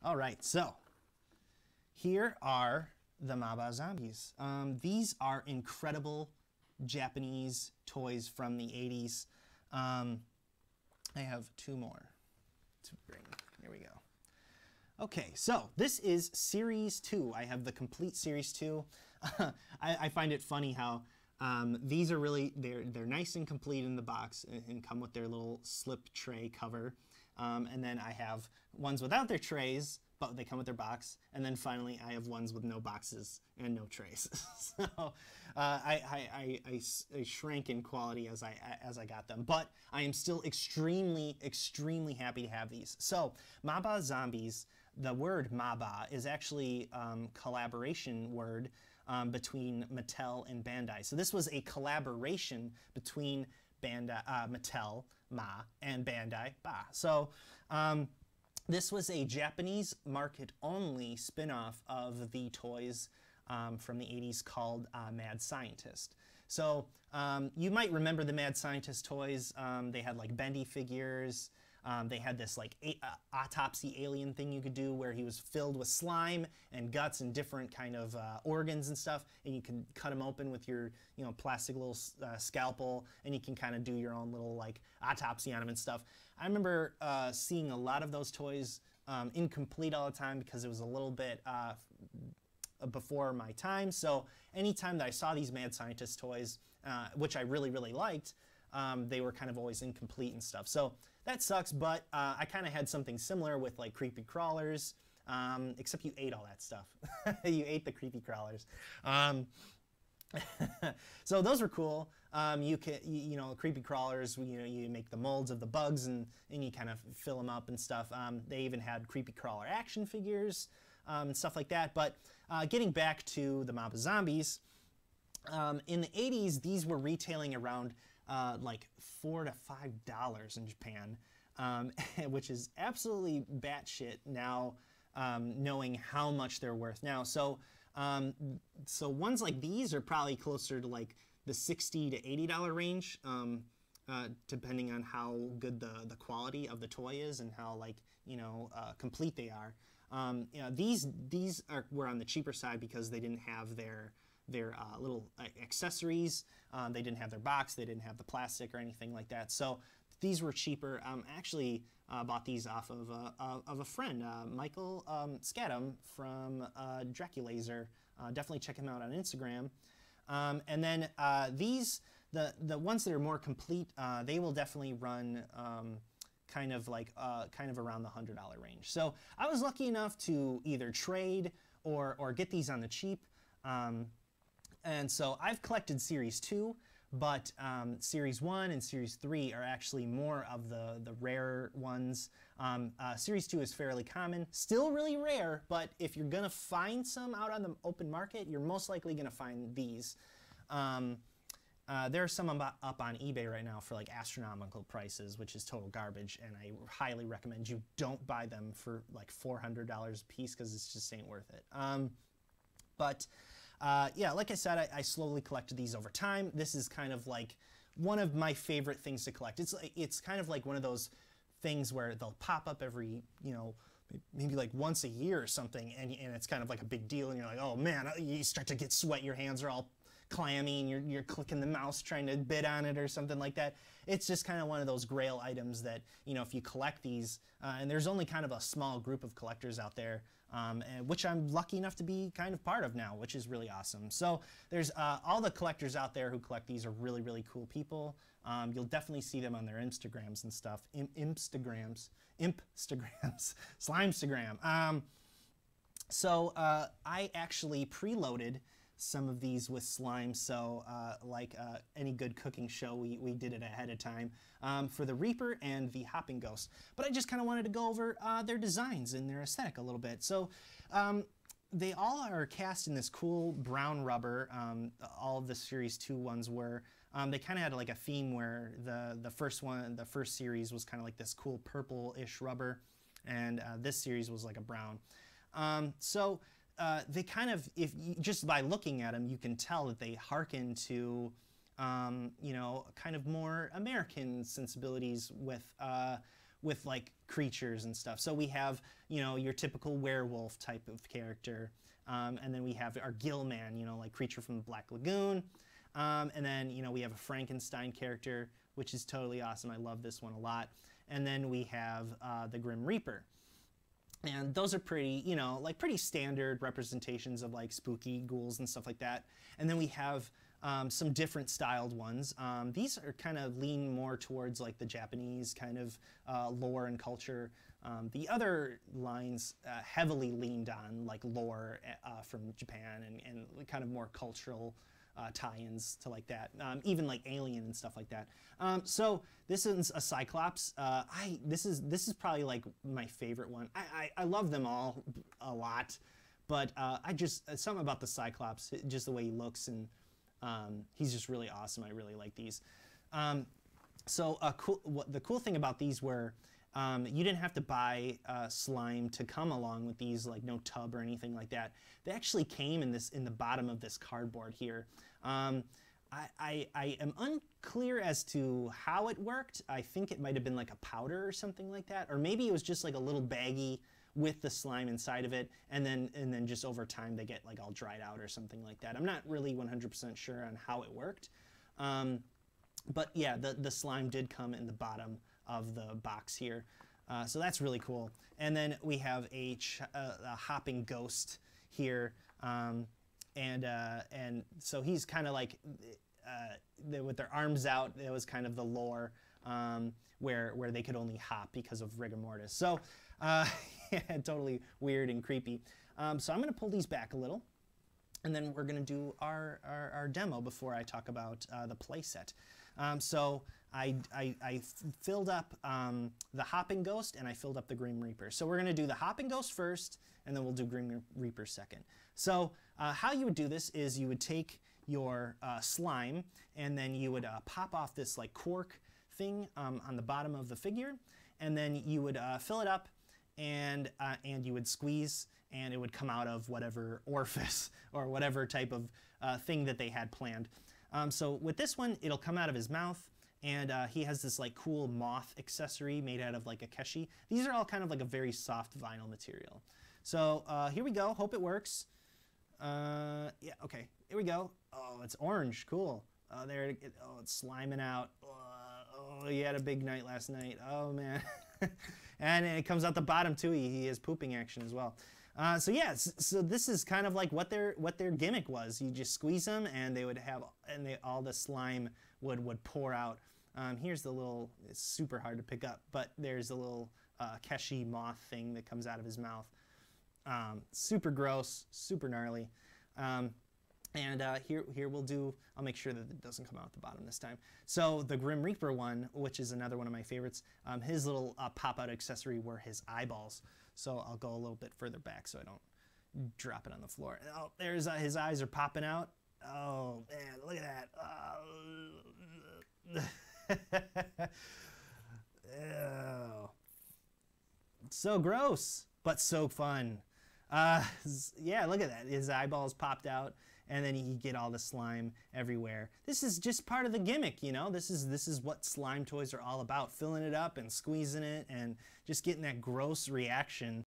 All right, so here are the MABA Zombies. These are incredible Japanese toys from the 80s. I have two more to bring. Here we go. Okay, so this is Series 2. I have the complete Series 2. I find it funny how these are really, they're nice and complete in the box and come with their little slip tray cover. And then I have ones without their trays, but they come with their box. And then finally, I have ones with no boxes and no trays. So I shrank in quality as I got them, but I am still extremely, extremely happy to have these. So MABA Zombies, the word MABA is actually collaboration word between Mattel and Bandai. So this was a collaboration between Mattel, Ma, and Bandai, Ba. So this was a Japanese market-only spin-off of the toys from the 80s called Mad Scientist. So you might remember the Mad Scientist toys. They had like bendy figures. They had this like autopsy alien thing you could do where he was filled with slime and guts and different kind of organs and stuff, and you can cut him open with your plastic little scalpel, and you can kind of do your own little like autopsy on him and stuff. I remember seeing a lot of those toys incomplete all the time because it was a little bit before my time. So anytime that I saw these Mad Scientist toys, which I really, really liked, they were kind of always incomplete and stuff. So that sucks, but I kind of had something similar with like creepy crawlers, except you ate all that stuff. You ate the creepy crawlers. So those were cool. Creepy crawlers, you make the molds of the bugs and you kind of fill them up and stuff. They even had creepy crawler action figures and stuff like that. But getting back to the MABA Zombies, in the 80s, these were retailing around like $4 to $5 in Japan, which is absolutely batshit now, knowing how much they're worth now. So ones like these are probably closer to like the $60 to $80 range, depending on how good the quality of the toy is and how complete they are. These were on the cheaper side because they didn't have their little accessories. They didn't have their box. They didn't have the plastic or anything like that. So these were cheaper. Actually bought these off of a friend, Michael Scadam from Draculaser. Definitely check him out on Instagram. And then these, the ones that are more complete, they will definitely run kind of around the $100 range. So I was lucky enough to either trade or get these on the cheap. And so I've collected Series 2, but Series 1 and Series 3 are actually more of the rare ones. Series 2 is fairly common, still really rare, but if you're going to find some out on the open market, you're most likely going to find these. There are some up on eBay right now for like astronomical prices, which is total garbage, and I highly recommend you don't buy them for like $400 a piece because it just ain't worth it. Yeah, like I said, I slowly collected these over time. This is kind of like one of my favorite things to collect. It's kind of like one of those things where they'll pop up every, maybe like once a year or something, and it's kind of like a big deal, and you're like, oh man, you start to get sweat, your hands are all clammy, and you're clicking the mouse trying to bid on it or something like that. It's just kind of one of those grail items that, if you collect these, and there's only kind of a small group of collectors out there, which I'm lucky enough to be kind of part of now, which is really awesome. So there's all the collectors out there who collect these are really, really cool people. You'll definitely see them on their Instagrams and stuff. Impstagrams, Slimestagram. So I actually preloaded some of these with slime, so like any good cooking show, we did it ahead of time for the Reaper and the Hopping Ghost. But I just kind of wanted to go over their designs and their aesthetic a little bit. So they all are cast in this cool brown rubber. All of the Series 2 ones were. They kind of had like a theme where the first series was kind of like this cool purple-ish rubber, and this series was like a brown. They kind of, just by looking at them, you can tell that they hearken to, kind of more American sensibilities with with like creatures and stuff. So we have, you know, your typical werewolf type of character. And then we have our Gill Man, you know, like creature from the Black Lagoon. And then, you know, we have a Frankenstein character, which is totally awesome. I love this one a lot. And then we have the Grim Reaper. And those are pretty, you know, like pretty standard representations of like spooky ghouls and stuff like that. And then we have some different styled ones. These are kind of lean more towards like the Japanese kind of lore and culture. The other lines heavily leaned on like lore from Japan and kind of more cultural tie-ins to like that, even like Alien and stuff like that. So this is a Cyclops. This is probably like my favorite one. I love them all a lot, but I just something about the Cyclops, just the way he looks, and he's just really awesome. I really like these. The cool thing about these were you didn't have to buy slime to come along with these, like no tub or anything like that. They actually came in the bottom of this cardboard here. I am unclear as to how it worked. I think it might have been like a powder or something like that, or maybe it was just like a little baggie with the slime inside of it, and then just over time they get like all dried out or something like that. I'm not really 100% sure on how it worked, but yeah, the slime did come in the bottom of the box here, so that's really cool. And then we have a hopping ghost here, and so he's kind of like with their arms out. It was kind of the lore where they could only hop because of rigor mortis. So yeah, totally weird and creepy. So I'm going to pull these back a little, and then we're going to do our demo before I talk about the play set. So I filled up the Hopping Ghost, and I filled up the Grim Reaper. So we're going to do the Hopping Ghost first, and then we'll do Grim Reaper second. So how you would do this is you would take your slime, and then you would pop off this like cork thing on the bottom of the figure, and then you would fill it up, and you would squeeze, and it would come out of whatever orifice or whatever type of thing that they had planned. So with this one, it'll come out of his mouth, and he has this like cool moth accessory made out of like a keshi. These are all kind of like a very soft vinyl material. So here we go. Hope it works. Yeah, okay. Here we go. Oh, it's orange. Cool. There. Oh, it's sliming out. Oh, he had a big night last night. Oh man. And it comes out the bottom too. He has pooping action as well. So yeah, so this is kind of like what their gimmick was. You just squeeze them, and they would have, all the slime would pour out. Here's the little. It's super hard to pick up, but there's a little keshi moth thing that comes out of his mouth. Super gross, super gnarly. And here we'll do. I'll make sure that it doesn't come out the bottom this time. So the Grim Reaper one, which is another one of my favorites, his little pop-out accessory were his eyeballs. So I'll go a little bit further back so I don't drop it on the floor. Oh, there's his eyes are popping out. Oh man, look at that. Oh. It's so gross, but so fun. Yeah, look at that. His eyeballs popped out, and then you get all the slime everywhere. This is just part of the gimmick, you know? This is what slime toys are all about, filling it up and squeezing it and just getting that gross reaction.